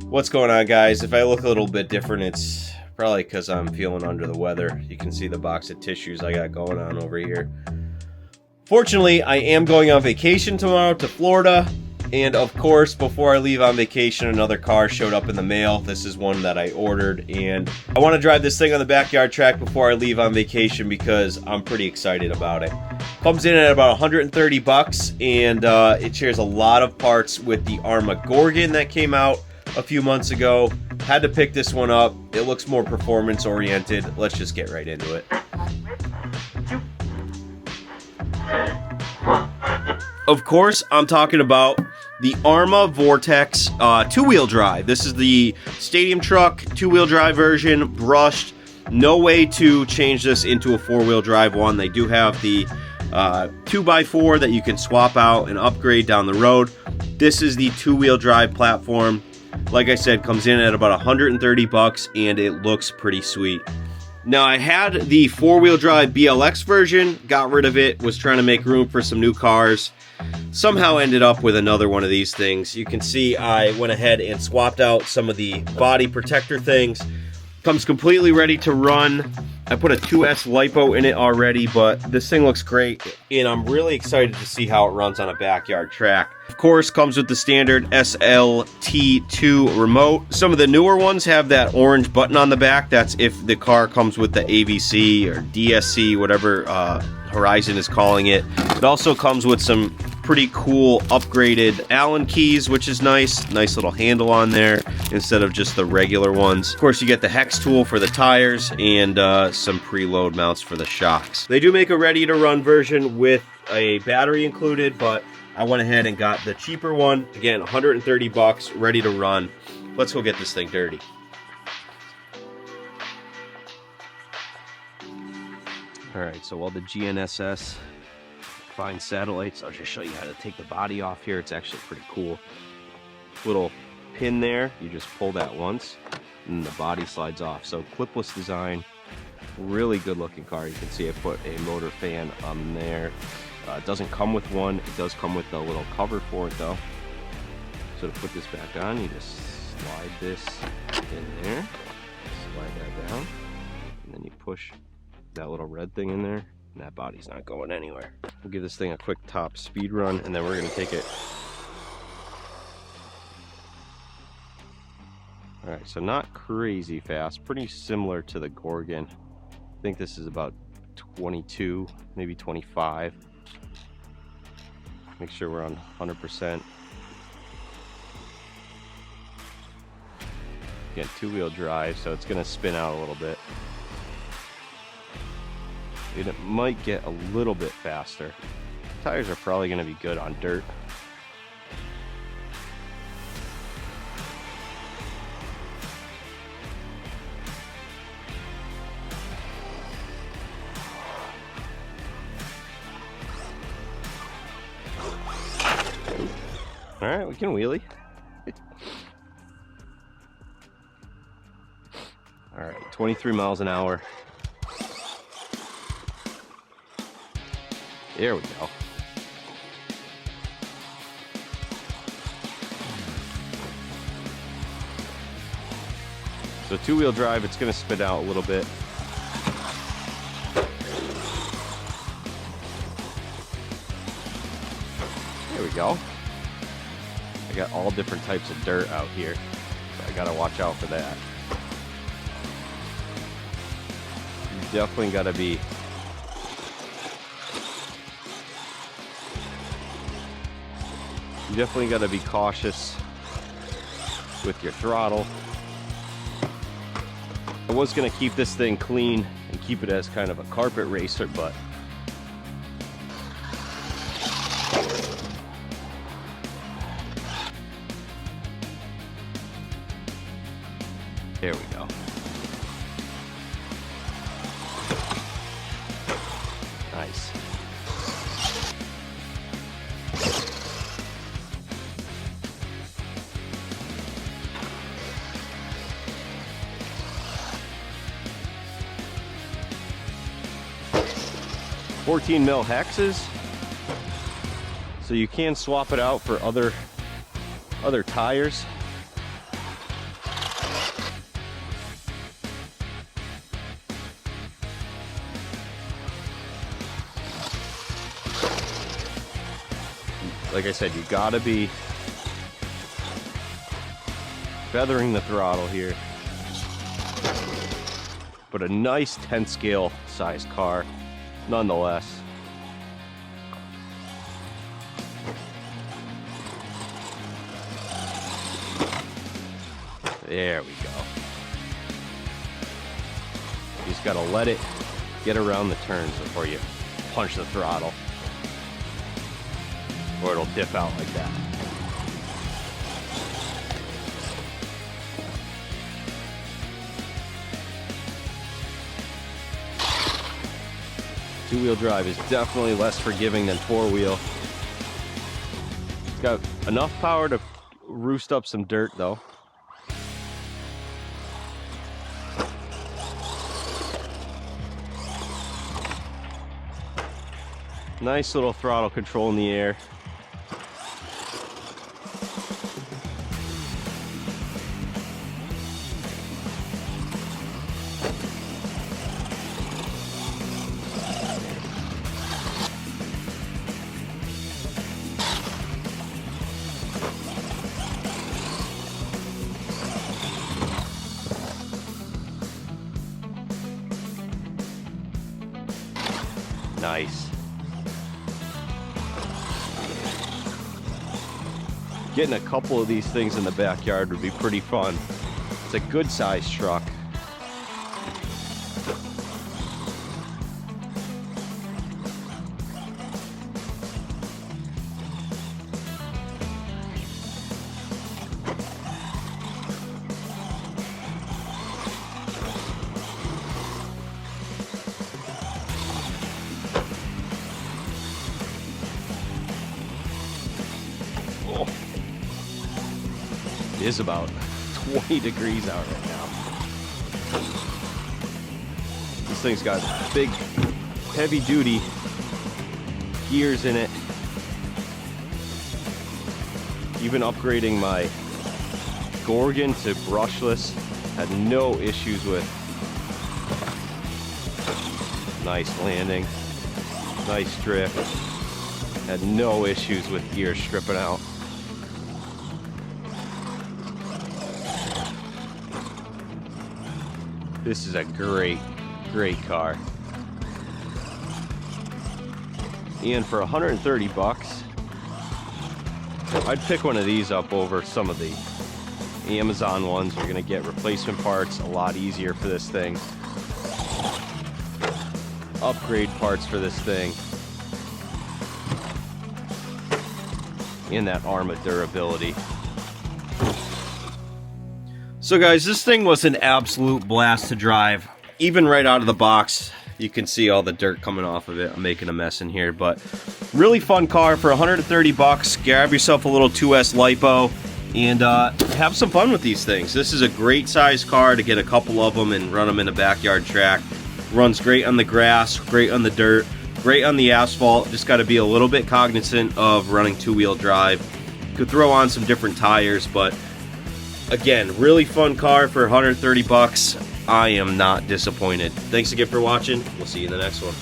What's going on, guys? If I look a little bit different, it's probably because I'm feeling under the weather. You can see the box of tissues I got going on over here. Fortunately, I am going on vacation tomorrow to Florida. And of course, before I leave on vacation, another car showed up in the mail. This is one that I ordered, and I want to drive this thing on the backyard track before I leave on vacation because I'm pretty excited about it. Comes in at about 130 bucks, and it shares a lot of parts with the Gorgon that came out a few months ago. Had to pick this one up. It looks more performance oriented. Let's just get right into it. Of course, I'm talking about the Arrma Vortex two-wheel drive. This is the stadium truck two-wheel drive version, brushed. No way to change this into a four-wheel drive one. They do have the 2x4 that you can swap out and upgrade down the road. This is the two-wheel drive platform. Like I said, comes in at about 130 bucks, and it looks pretty sweet. Now, I had the four-wheel drive BLX version, got rid of it, was trying to make room for some new cars. Somehow ended up with another one of these things. You can see I went ahead and swapped out some of the body protector things. Comes completely ready to run. I put a 2S Lipo in it already, but this thing looks great, and I'm really excited to see how it runs on a backyard track. Of course, comes with the standard SLT2 remote. Some of the newer ones have that orange button on the back. That's if the car comes with the AVC or DSC, whatever Horizon is calling it. It also comes with some pretty cool upgraded Allen keys, which is nice. Nice little handle on there instead of just the regular ones. Of course, you get the hex tool for the tires and some preload mounts for the shocks. They do make a ready-to-run version with a battery included, but I went ahead and got the cheaper one. Again, 130 bucks, ready to run. Let's go get this thing dirty. All right, so while the GNSS finds satellites, I'll just show you how to take the body off here. It's actually pretty cool. Little pin there, you just pull that once, and the body slides off. So clipless design, really good looking car. You can see I put a motor fan on there. It doesn't come with one. It does come with a little cover for it though. So to put this back on, you just slide this in there, slide that down, and then you push that little red thing in there, and that body's not going anywhere. We'll give this thing a quick top speed run, and then we're going to take it. All right, so not crazy fast, pretty similar to the Gorgon. I think this is about 22, maybe 25. Make sure we're on 100%. Again, two-wheel drive, so it's going to spin out a little bit. And it might get a little bit faster. Tires are probably going to be good on dirt. All right, we can wheelie. All right, 23 miles an hour. There we go. So two-wheel drive, it's going to spit out a little bit. There we go. I got all different types of dirt out here, so I got to watch out for that. You definitely got to be cautious with your throttle. I was going to keep this thing clean and keep it as kind of a carpet racer, but there we go. Nice. $14 mil hexes, so you can swap it out for other tires. like I said, you gotta be feathering the throttle here. But a nice 10 scale sized car, nonetheless. There we go. You just gotta let it get around the turns before you punch the throttle, or it'll dip out like that. Two-wheel drive is definitely less forgiving than four-wheel. It's got enough power to roost up some dirt though. Nice little throttle control in the air. Nice. Getting a couple of these things in the backyard would be pretty fun. It's a good sized truck. It is about 20 degrees out right now. This thing's got big, heavy duty gears in it. Even upgrading my Gorgon to brushless, had no issues with. Nice landing, nice drift. Had no issues with gears stripping out. This is a great, great car. And for 130 bucks, I'd pick one of these up over some of the Amazon ones. You're gonna get replacement parts a lot easier for this thing. Upgrade parts for this thing. And that ARMA durability. So guys, this thing was an absolute blast to drive. Even right out of the box, you can see all the dirt coming off of it. I'm making a mess in here, but really fun car for 130 bucks. Grab yourself a little 2S Lipo and have some fun with these things. This is a great size car to get a couple of them and run them in a backyard track. Runs great on the grass, great on the dirt, great on the asphalt. Just got to be a little bit cognizant of running two-wheel drive. Could throw on some different tires, but again, really fun car for 130 bucks. I am not disappointed. Thanks again for watching. We'll see you in the next one.